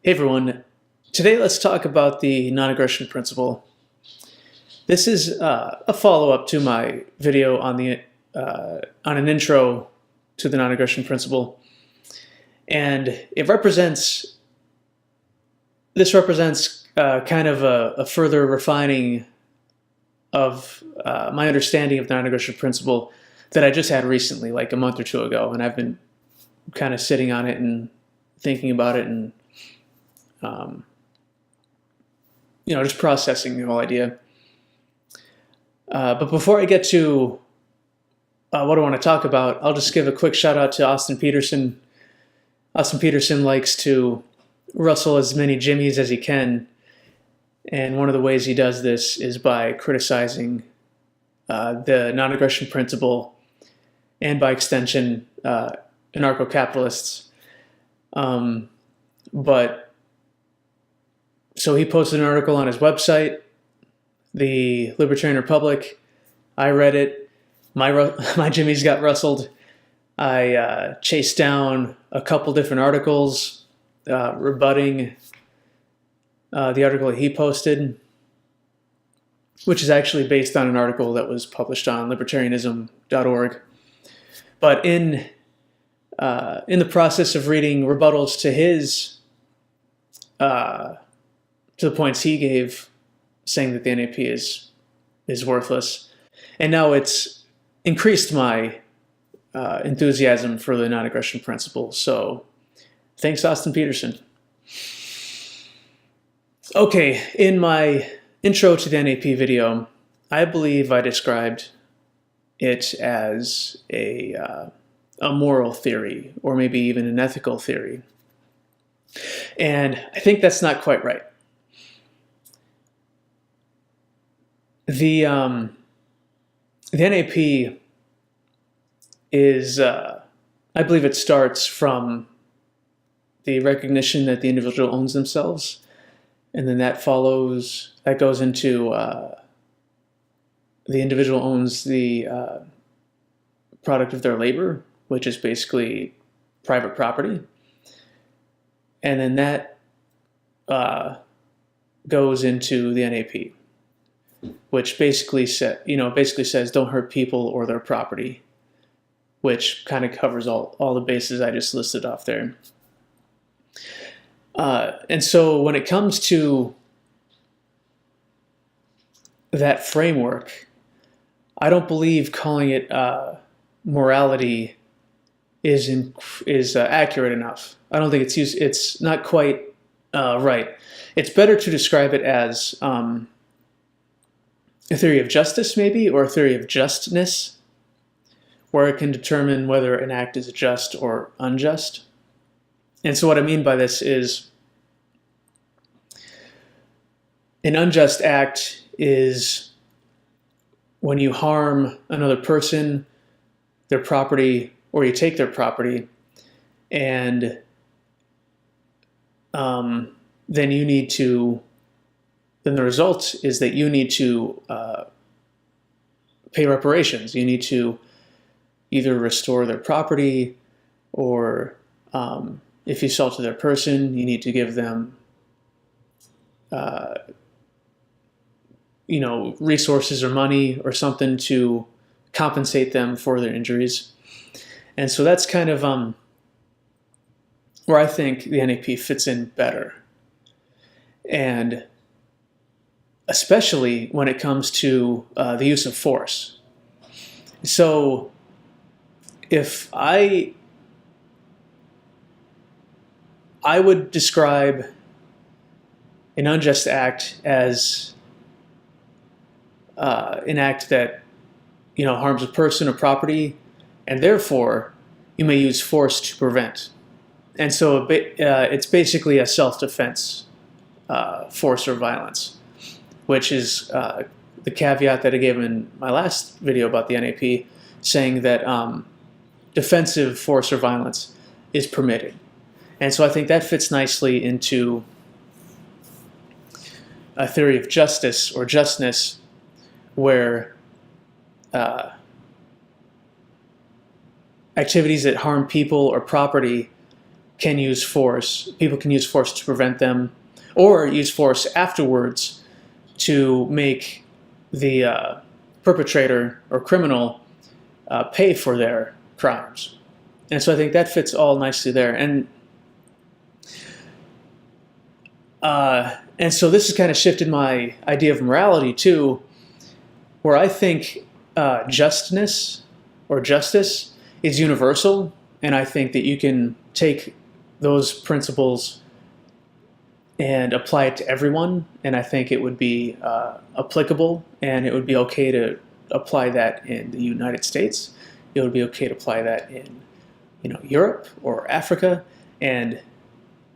Hey everyone, today let's talk about the non-aggression principle. This is a follow-up to my video on an intro to the non-aggression principle, and this represents kind of a further refining of my understanding of the non-aggression principle that I just had recently, like a month or two ago, and I've been kind of sitting on it and thinking about it and um, just processing the whole idea. But before I get to what I want to talk about, I'll just give a quick shout out to Austin Petersen. Austin Petersen likes to rustle as many jimmies as he can, and one of the ways he does this is by criticizing the non-aggression principle and, by extension, anarcho-capitalists. So he posted an article on his website, the Libertarian Republic. I read it. My jimmies got rustled. I chased down a couple different articles rebutting the article that he posted, which is actually based on an article that was published on libertarianism.org. But in the process of reading rebuttals to the points he gave, saying that the NAP is worthless, and now it's increased my enthusiasm for the non-aggression principle. So thanks, Austin Petersen. Okay, in my intro to the NAP video, I believe I described it as a moral theory, or maybe even an ethical theory. And I think that's not quite right. The NAP is, I believe it starts from the recognition that the individual owns themselves, and then that goes into the individual owns the product of their labor, which is basically private property. And then that goes into the NAP, which basically says don't hurt people or their property, which kind of covers all the bases I just listed off there. And so when it comes to that framework, I don't believe calling it morality is accurate enough. I don't think it's not quite right. It's better to describe it as a theory of justice, maybe, or a theory of justness, where it can determine whether an act is just or unjust. And so what I mean by this is an unjust act is when you harm another person, their property, or you take their property, and then the result is that you need to pay reparations. You need to either restore their property, or if you assaulted their person, you need to give them resources or money or something to compensate them for their injuries. And so that's kind of where I think the NAP fits in better. And especially when it comes to the use of force. So if I would describe an unjust act as an act that harms a person or property, and therefore you may use force to prevent. And so it's basically a self-defense force or violence, which is the caveat that I gave in my last video about the NAP, saying that defensive force or violence is permitted. And so I think that fits nicely into a theory of justice or justness, where activities that harm people or property can use force. People can use force to prevent them, or use force afterwards to make the perpetrator or criminal pay for their crimes. And so I think that fits all nicely there. And so this has kind of shifted my idea of morality too, where I think justness or justice is universal, and I think that you can take those principles and apply it to everyone, and I think it would be applicable, and it would be okay to apply that in the United States. It would be okay to apply that in, Europe or Africa, and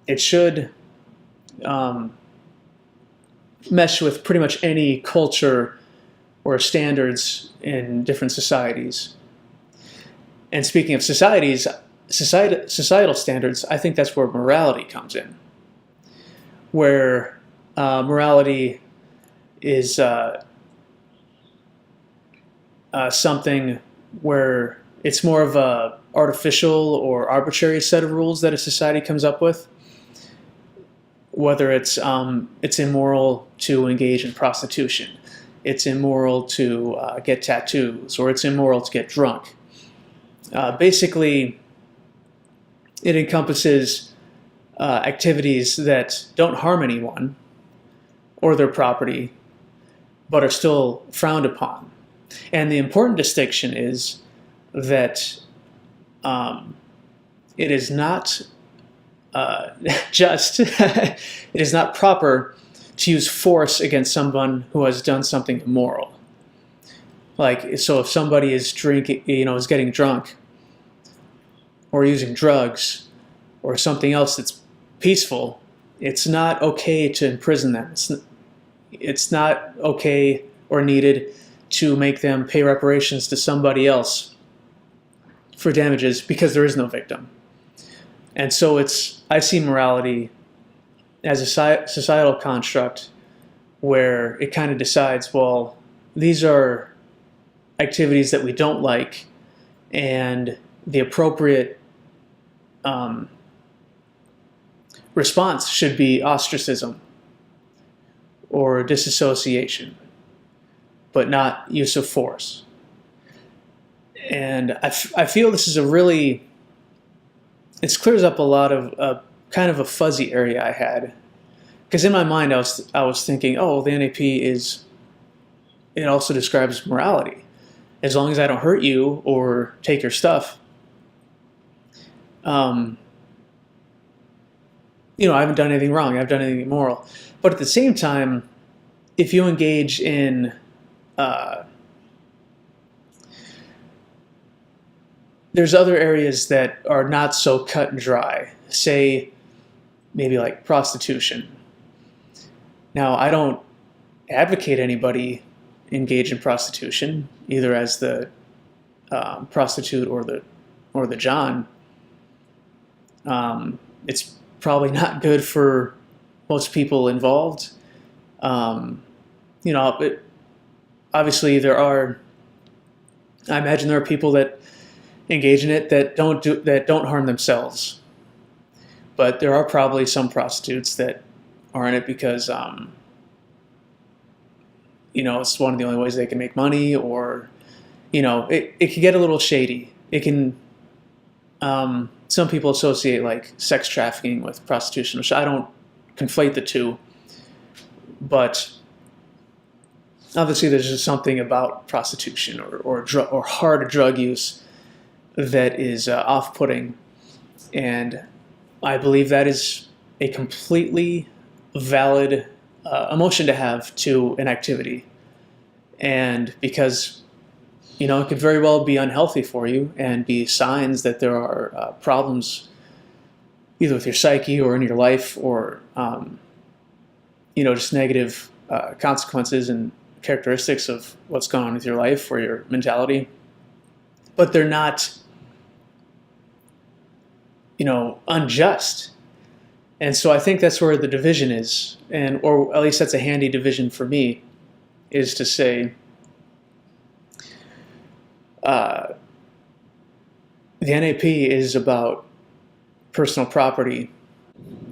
it should mesh with pretty much any culture or standards in different societies. And speaking of societies, societal standards, I think that's where morality comes in, where morality is something where it's more of a artificial or arbitrary set of rules that a society comes up with. Whether it's immoral to engage in prostitution, it's immoral to get tattoos, or it's immoral to get drunk. Basically, it encompasses activities that don't harm anyone or their property, but are still frowned upon. And the important distinction is that it is not just, it is not proper to use force against someone who has done something immoral. Like, so if somebody is drinking, is getting drunk, or using drugs, or something else that's peaceful, it's not okay to imprison them. It's not okay or needed to make them pay reparations to somebody else for damages, because there is no victim. And so I see morality as a societal construct where it kind of decides, well, these are activities that we don't like, and the appropriate response should be ostracism or disassociation, but not use of force. And I feel this is it clears up a lot of kind of a fuzzy area I had. Because in my mind, I was thinking, oh, the NAP it also describes morality. As long as I don't hurt you or take your stuff, I haven't done anything wrong. I haven't done anything immoral. But at the same time, if you engage in there's other areas that are not so cut and dry, say maybe like prostitution. Now, I don't advocate anybody engage in prostitution, either as the prostitute or the John. It's probably not good for most people involved. Obviously I imagine there are people that engage in it that don't harm themselves. But there are probably some prostitutes that are in it because it's one of the only ways they can make money, or it can get a little shady. It can some people associate like sex trafficking with prostitution, which I don't conflate the two. But obviously there's just something about prostitution or hard drug use that is off-putting, and I believe that is a completely valid emotion to have to an activity, and because it could very well be unhealthy for you and be signs that there are problems either with your psyche or in your life, or just negative consequences and characteristics of what's going on with your life or your mentality, but they're not unjust. And so I think that's where the division is, or at least that's a handy division for me, is to say the NAP is about personal property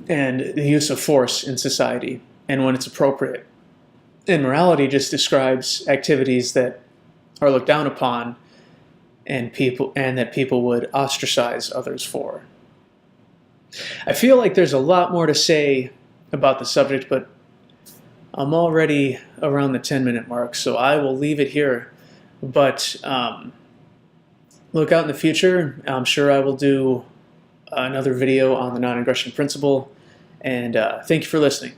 and the use of force in society and when it's appropriate. And morality just describes activities that are looked down upon and that people would ostracize others for. I feel like there's a lot more to say about the subject, but I'm already around the 10-minute mark, so I will leave it here. But look out in the future. I'm sure I will do another video on the non-aggression principle. And thank you for listening.